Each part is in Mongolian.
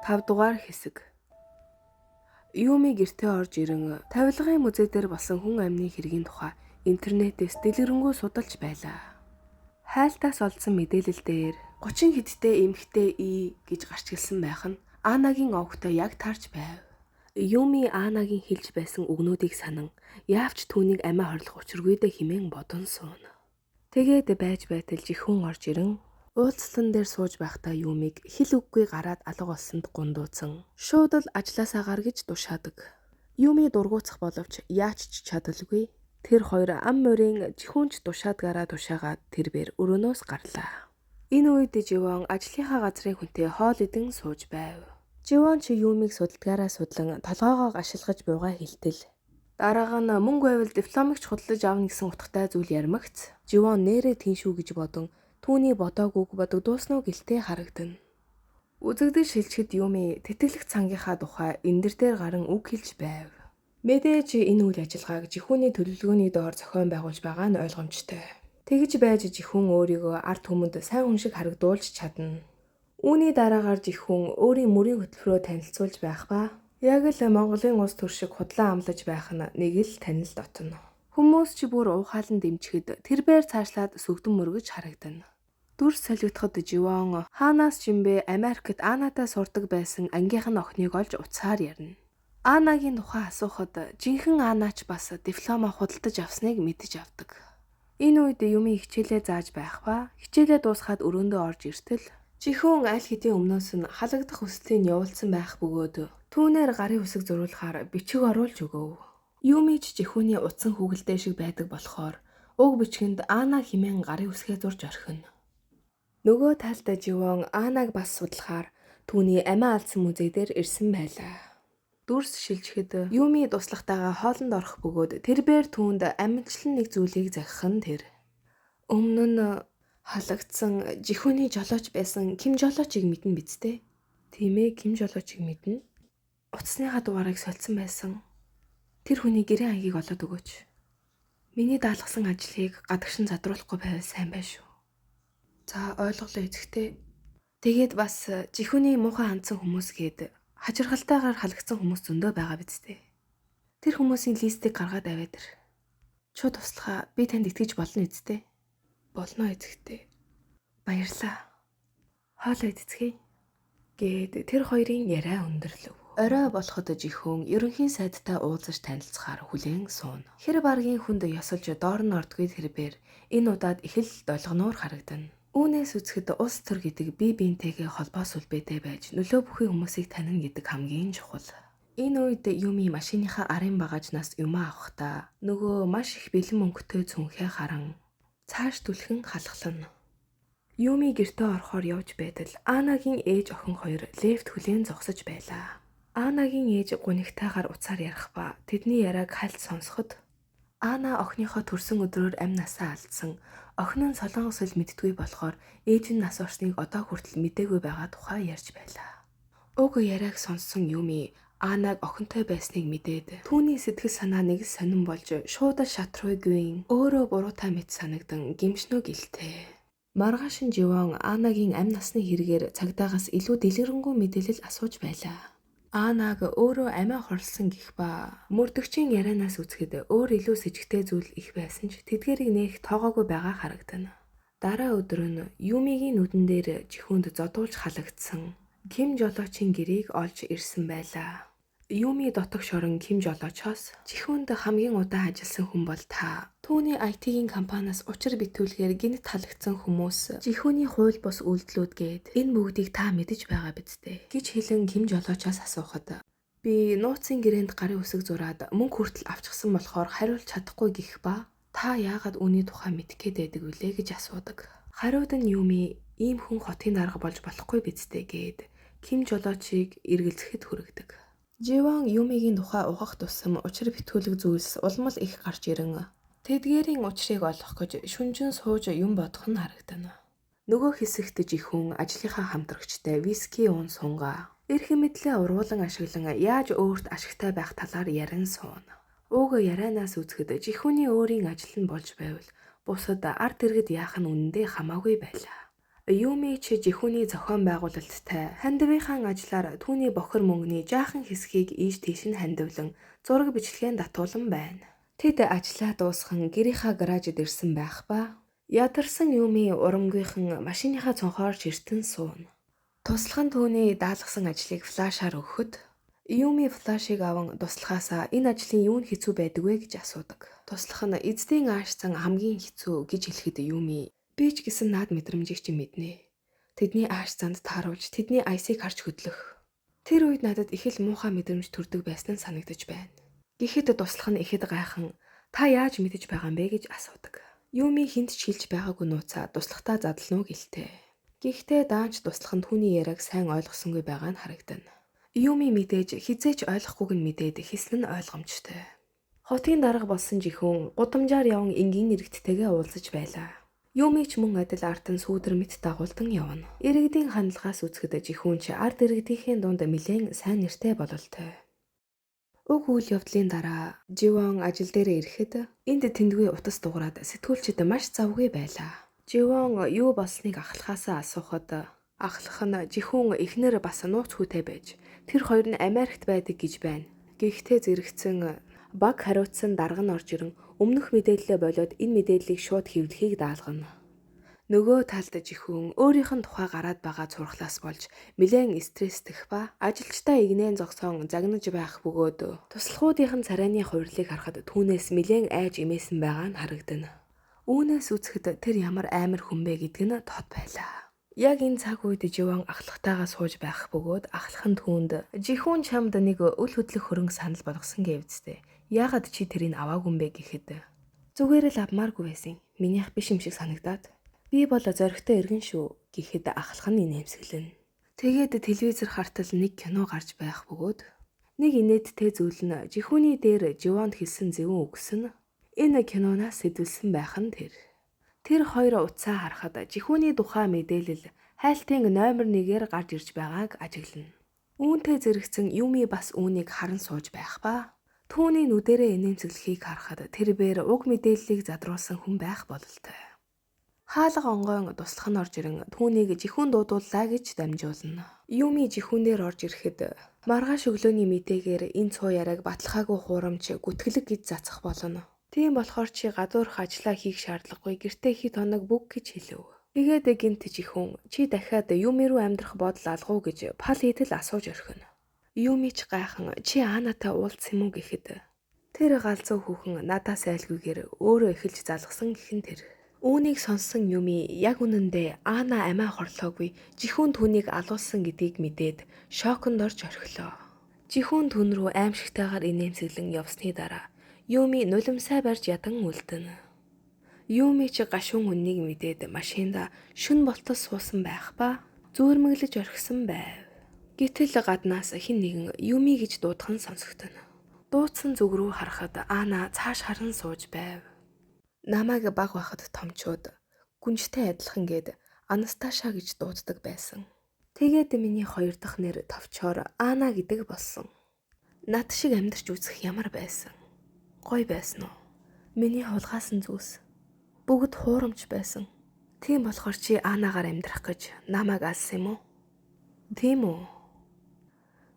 5 дугаар хэсэг. Юми гэртээ орж ирэн тавилгын музей дээр болсон хүн амны хэргийн тухай интернетээс дэлгэрэнгүй судалж байлаа. Хайлтаас олдсон мэдээлэл дээр 30 хэдтэй эмэгтэй гэж гарч гэлсэн байх нь Анагийн овогтой яг таарч байв. Юми Анагийн хэлж байсан үгнүүдийг санан яавч түүнийг амиа хорлох учиргүйдэ хэмээн бодон сууна. Тэгээд байж байтал жихүүн орж ирэн уулзлан дээр сууж байхдаа Юмиг хэл үггүй гараад алга болсонд гундууцсан. Шууд л ажилласаа гар гэж тушаадаг. Юми дургуутсах боловч яач ч чадалгүй. Тэр хоёр ам морийн жихүүнч тушаадгаараа тушаагаад тэрбээр өрөөнөөс гарлаа. Энэ үед Живон ажлынхаа газрын хүнтэй хоол идэн сууж байв. Живон ч Юмиг судалгаараа судлан толгоогоо гашилгаж буугаа хэлтэл. Дараага нь мөнгө байвал дипломыг ч худалдаж авна гэсэн утгатай зүйл ярмагц. Живон нэрээ тиншүү гэж бодон түүний бодоогүйг бодогдуулсноо гэлтэй харагдана. Үзэгдэж шилжихэд Юми тэтгэлэг цангийнхаа тухай эндэр дээр гарan үг хэлж байв. Мэдээж энэ үйл ажиллагааг жихүүний төлөвлөгөөний доор зохион байгуулж байгаа нь ойлгомжтой. Тэгж байж жихүүн өөрийгөө ард түмэнд сайн хүн шиг харагдуулж чадна. Үүний дараагаар жихүүн өөрийн мөрийн хөтөлбөрөөр танилцуулж байх ба яг л Монголын улс төр шиг худлаа амлаж байх нь нэг л танил дотно. Хүмүүс ч бүр уухаалан дэмжихэд тэрбээр цаашлаад сүгдэн мөргөж харагдана. Дүрс солигдоход Живон хаанаас ч юм бэ Америкт Анатай сурдаг байсан ангийнх нь охиныг олж уцаар ярина. Анагийн тухай асуухад жинхэнэ Анач бас диплома худалдаж авсныг мэдэж авдаг. Энэ үед Юми хичээлээ зааж байх ба хичээлээ дуусгаад өрөөндөө орж иртэл жихүүн аль хэдийн өмнөөс нь халагдах хүслийг явуулсан байх бөгөөд түүнээр гарын үсэг зурулахаар бичиг оруулж өгөв. Юми ч жихүүний утсан хүүгэлдээ шиг байдаг болохоор уг бичгэнд Ана хэмээн гарын үсгээ зурж орхино. Нөгөө талд Живон Анаг бас судлахаар түүний амиа алдсан музей дээр ирсэн байлаа. Дүрс шилжихэд Юми туслахтайгаа хоолнд орох бөгөөд тэрбээр түүнд амжилтлан нэг зүйлийг захих нь тэр. Өмнө нь халагдсан жихүүний жолооч байсан Ким жолоочийг мэднэ биз дээ. Тийм ээ, Ким жолоочийг мэднэ. Утасныхаа дугаарыг сольсон байсан. Тэр хүний гэрээ ангийг олоод өгөөч. Миний даалгасан ажлыг гадагшин задруулахгүй байвал сайн байх шүү. За ойлголоо эзэгтэй. Тэгээд бас жихүүний муухай хандсан хүмүүс гээд хачирхалтайгаар халагдсан хүмүүс зөндөө байгаа биз дээ. Тэр хүмүүсийн листийг гаргаад аваад ир. Чуу туслахаа би танд итгэж болно эзэгтэй. Болно эзэгтэй. Баярлаа. Хоолоо эзэцгээе. Гээд тэр хоёрын яриа өндөрлөв. Орой болоход жихүүн ерөнхийн сайдтай уулзаж танилцахаар хүлээн сууна. Хэр баргийн хүнд ёсолж доор нь ордгүй тэрбээр энэ удаад их л долгоноор харагдана. Үүнээс үзэхэд улс төр гэдэг бие биентэйгээ холбоо сүлбэтэй байж нөлөө бүхий хүмүүсийг танино гэдэг хамгийн чухал. Энэ үед Юми машиныхаа арын багажнаас юм авахдаа нөгөө маш их бэлэн мөнгөтэй цүнхээ харан цааш түлхэн халахлана. Юми гэртээ орохоор явж байтал Анагийн ээж охин хоёр лефт хүлээн зогсож байлаа. Анагийн ээж гунигтайгаар уцаар ярих ба тэдний яриаг хальт сонсоход Ана охиныхоо төрсөн өдрөөр амь насаа алдсан. Охин нь солонгос хэл мэддгүй болохоор ээж нь нас орсныг одоо хүртэл мэдээгүй байгаа тухай ярьж байлаа. Уг яриаг сонссон Юми Анаг охинтой байсныг мэдээд түүний сэтгэл санаа нэг сонирн болж шууд шатруугийн өөрөө буруутай мэт санагдан гимшнөө гэлтэй. Маргааш нь Живон Анагийн амь насны хэрэгээр цагдаагаас илүү дэлгэрэнгүй мэдээлэл асууж байлаа. Анаг өөрөө амиа хорлсон гэх ба мөрдөгчийн ярианаас үзэхэд өөр илүү с ิจ гтэй зүйл их байсан ч тэдгэрийг нээх тоогоогүй байгаа харагдана. Дараа өдөр нь Юмигийн нүдэн дээр жихүүнд зодуулж халагдсан Ким жолоочийн гэрийг олж ирсэн байлаа. Юми дотогш орон Ким жолоочоос жихүүнд хамгийн удаан ажилласан хүн бол та. Түүний IT-ийн компаниас учир битүүлгээр гинт халагдсан хүмүүс жихүүний хууль бус үйлдэлүүд гээд энэ бүгдийг та мэдэж байгаа биз дээ гэж хэлэн Ким жолоочоос асуухад би нууцын гэрээнд гарын үсэг зураад мөнгө хүртэл авчихсан болохоор хариулж чадахгүй гэх ба та яагаад үүний тухай мэдэх гээд байдаг вүлээ гэж асуудаг. Хариуд нь Юми ийм хүн хотын дарга болж болохгүй биз дээ гээд Ким жолоочийг эргэлзэхэд хүргэдэг. Живон Юмигийн тухай угах тусам учир битүүлэг зүйлс улмал их гарч ирэн тэдгээрийн учрыг олох гэж шүнжин сууж юм бодох нь харагдана. Нөгөө хэсэгт жихүүн ажлынхаа хамтрагчтай виски уун сунгаа. Эрх мэдлээ ургуулan ашиглан яаж өөрт ашигтай байх талаар ярин сууна. Уг ярианаас үзэхэд жихүүний өөрийн ажил нь болж байвал бусад ард иргэд яах нь үнэндээ хамаагүй байлаа. Юми ч жихүүний зохион байгуулалттай хандивынхаа ажлаар түүний бохир мөнгөний жаахан хэсгийг ийш тийш нь хандивлан зураг бичлэгээн татуулан байна. Тэд ажлаа дуусхан гэрийнхаа гаражид ирсэн байх ба ядарсан Юми урамгүйхан машиныхаа цонхоор чиртэн сууна. Туслах нь түүний даалгасан ажлыг флашаар өгөхөд Юми флашыг аван туслахаасаа энэ ажлын юу нь хэцүү байдаг вэ гэж асуудаг. Туслах нь эцдийн ааш зан хамгийн хэцүү гэж хэлэхэд Юми би ч гэсэн наад мэдрэмжийг чи мэднэ. Тэдний ааш занд тааруулж тэдний айсыг харж хөдлөх. Тэр үед надад их л муухай мэдрэмж төрдөг байсан нь санагдаж байна. Гэхдээ туслах нь ихэд гайхан та яаж мэдэж байгаа юм бэ гэж асуудаг. Юми хинт ч хэлж байгаагүй нууцаа туслахтаа задлнуу гэлтэй. Гэхдээ даанч туслах нь түүний яриаг сайн ойлгосонгүй байгаа нь харагдана. Юми мэдээж хизээч ойлгохгүйг нь мэдээд хэсэл нь ойлгомжтой. Хотын дарга болсон жихүүн гудамжаар яван энгийн иргэдтэйгээ уулзаж байлаа. Юми ч мөн адил ард нь сүүдэр мэт дагуулдан явна. Иргэдийн хандлагаас үзэхэд жихүүн ч ард иргэдийн дунд нэлээн сайн нэртэй бололтой. Уг үйл явдлын дараа Живон ажил дээр ирэхэд энд тэндгүй утас дуграад сэтгүүлчид маш завгүй байлаа. Живон юу болсныг ахлахаасаа асуухад ахлах нь жихүүн эхнэр бас нууц хүүтэй байж тэр хоёр нь Америкт байдаг гэж байна. Гэхдээ зэрэгцэн баг хариуцсан дарга нь орж ирэн өмнөх мэдээлэлээ болоод энэ мэдээллийг шууд хэвлэхийг даалгана. Нөгөө талд жихүүн өөрийнх нь тухай гараад байгаа цурхлаас болж нэлээд стресстэх ба ажилчдаа игнэн зогсоон загнаж байх бөгөөд туслахуудын царайны хувирлыг харахад түүнээс нэлээд айж имээсэн байгаа нь харагдана. Үүнээс үзэхэд тэр ямар амар хүн бэ гэдг нь тод байлаа. Яг энэ цаг үед Живон ахлахтайгаа сууж байх бөгөөд ахлах нь түүнд жихүүн чамд нэг үл хөдлөх хөрөнгө санал болгосон гэвцтэй. Яагаад чи тэрийг аваагүй юм бэ гэхэд зүгээр л авмааргүй байсан. Минийх биш юм шиг санагдаад. Би бол зоригтой иргэн шүү гэхэд ахлах нь инээмсэглэн. Тэгээд телевизэр хартал нэг кино гарч байх бөгөөд нэг инээдтэй зүйл нь жихүүний дээр Живонд хэлсэн зөвөн үгс нь энэ кинонаас сэдвэлсэн байх нь тэр. Тэр хоёр утсаа харахад жихүүний тухай мэдээлэл хайлтын номер 1-ээр гарч ирж байгааг ажиглана. Үүнтэй зэрэгцэн Юми бас үүнийг харан сууж байх ба түүний нүдэрээ инээмсэглэхийг харахад тэрээр уг мэдээллийг задруулсан хүн байх бололтой. Хаалга онгойн туслах нь орж ирэн түүнийг жихүүн дуудууллаа гэж дамжуулна. Юми жихүүн дээр орж ирэхэд маргааш өглөөний мэдээгээр энэ цуу яриаг баталгаагүй хуурамч гүтгэлэг гэж зацах болно. Тийм болохоор чи гадуурх ажиллаа хийх шаардлагагүй гэртээ хэд хоног бүг гэж хэлв. Тэгээд гинт жихүүн чи дахиад Юми руу амьдрах бодол алгуу гэж пал идэл асууж орхино. Юми ч гайхан чи Анатай уулзсан юм уу гэхэд тэр галзуу хүүхэн надаас айлгүйгээр өөрөө эхэлж залгсан гихэн тэр. Үүнийг сонссон Юми яг үнэндээ Ана амиа хорлоогүй жихүүн түүнийг алуулсан гэдгийг мэдээд шоконд орж орхилоо. Жихүүн түн рүү аимшигтайгаар инээмсэглэн явсны дараа Юми нулимсай барьж ядан үлдэнэ. Юми ч гашуун үннийг мэдээд машинда шүн болтос суусан байх ба зүүрмэглэж орхисон байв. Гэтэл гаднаас хэн нэгэн Юми гэж дуудхан сонсогдоно. Дуудсан зүг рүү харахад Ана цааш харан сууж байв. Намайг баг байхад томчууд гүнжтэй адилхан гээд Анасташа гэж дууддаг байсан. Тэгээд миний хоёр дахь нэр товчоор Ана гэдэг болсон. Над шиг амьдарч үзэх ямар байсан. Гой байсан уу? Миний хулгайсан зүйлс бүгд хуурамч байсан. Тийм болохоор чи Анагаар амьдрах гэж намайг алсан юм уу? Тийм үү?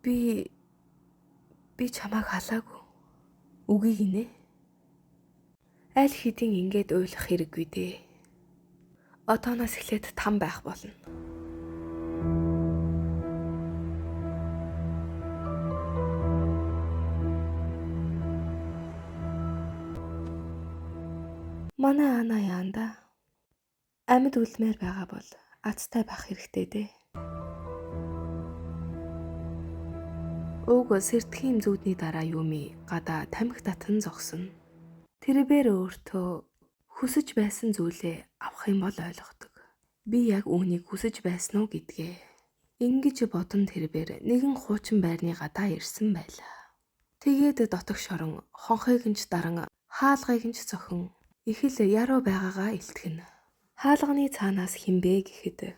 Би чамайг халаагүй. Үгүй гинэ. Аль хэдийн ингэж уйлах хэрэггүй дээ. Одооноос эхлээд там байх болно. Манай Ана яанда амьд үлмээр байгаа бол азтай байх хэрэгтэй дээ. Уг сэрдэхийн зүүдний дараа Юми гадаа тамхи татан зогсно. Тэрээр өөртөө хүсэж байсан зүйлээ авах юм бол ойлгодог. Би яг үүнийг хүсэж байсан уу гэдгээ. Ингэж бодон тэрээр нэгэн хуучин байрны гадаа ирсэн байлаа. Тэгээд дотогш орон хонхыг нь ч даран хаалгыг нь ч зохин их л яруу байгаагаа илтгэнэ. Хаалганы цаанаас хинбэ гэхэд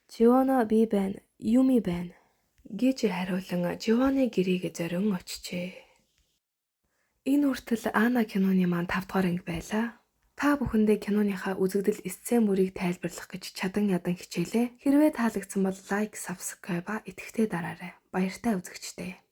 Живоно би байна, Юми байна гэж хариулан Живоны гэрээг зорин очжээ. Энэ үртэл Ана киноны маань 5 дугаар анги байлаа. Та бүхэндээ киноныхаа үзэгдэл сцен мөрийг тайлбарлах гэж чадан ядан хичээлээ. Хэрвээ таалагдсан бол лайк, subscribe-а идэвхтэй дараарай. Баяртай үзэгчдээ.